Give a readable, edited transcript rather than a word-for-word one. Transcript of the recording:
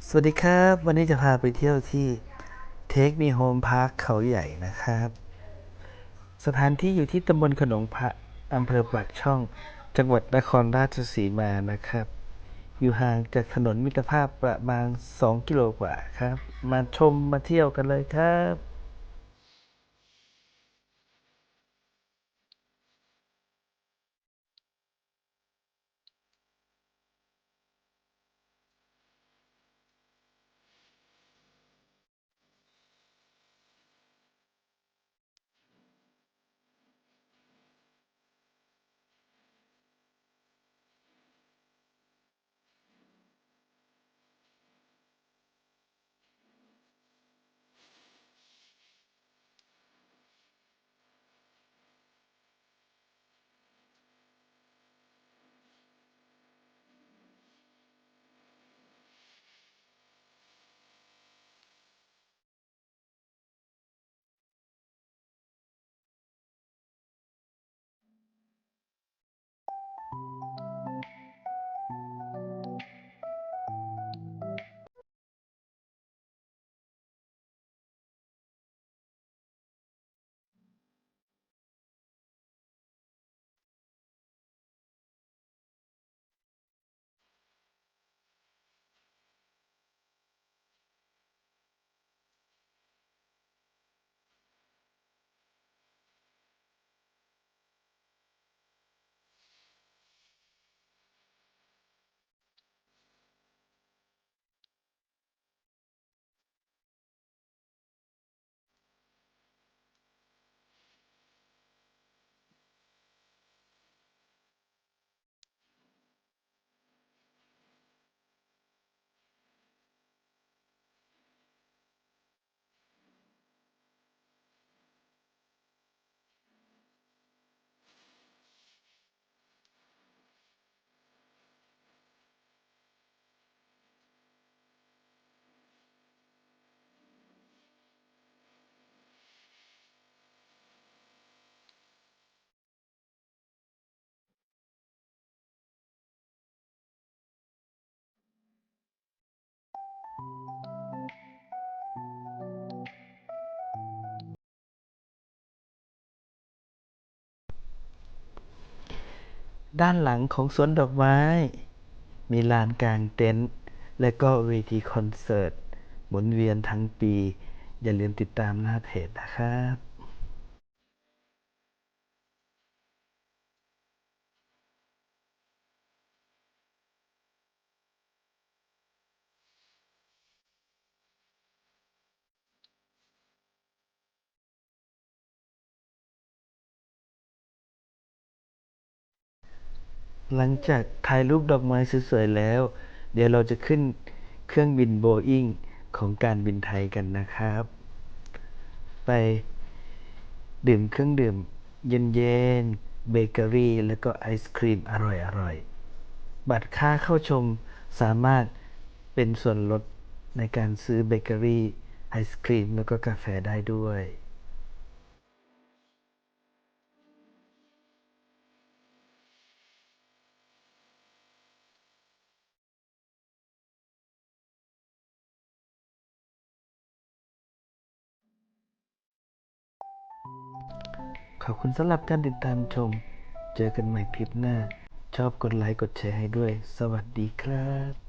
สวัสดีครับวันนี้จะพาไปเที่ยวที่เทคมีโฮมพาร์คเขาใหญ่นะครับสถานที่อยู่ที่ตำบลขนงพระอำเภอปากช่องจังหวัดนครราชสีมานะครับอยู่ห่างจากถนนมิตรภาพประมาณ2กิโลกว่าครับมาชมมาเที่ยวกันเลยครับด้านหลังของสวนดอกไม้มีลานกลางเต็นท์และก็เวทีคอนเสิร์ตหมุนเวียนทั้งปีอย่าลืมติดตามหน้าเพจนะครับ หลังจากถ่ายรูปดอกไม้สวยๆแล้วเดี๋ยวเราจะขึ้นเครื่องบินโบอิ n งของการบินไทยกันนะครับไปดื่มเครื่องดื่มเย็นๆเบเกอรี่แล้วก็ไอศครีมอร่อยๆบัตรค่าเข้าชมสามารถเป็นส่วนลดในการซื้อเบเกอรี่ไอศครีมแล้วก็กาแฟได้ด้วยขอบคุณสำหรับการติดตามชมเจอกันใหม่คลิปหน้าชอบกดไลค์กดแชร์ให้ด้วยสวัสดีครับ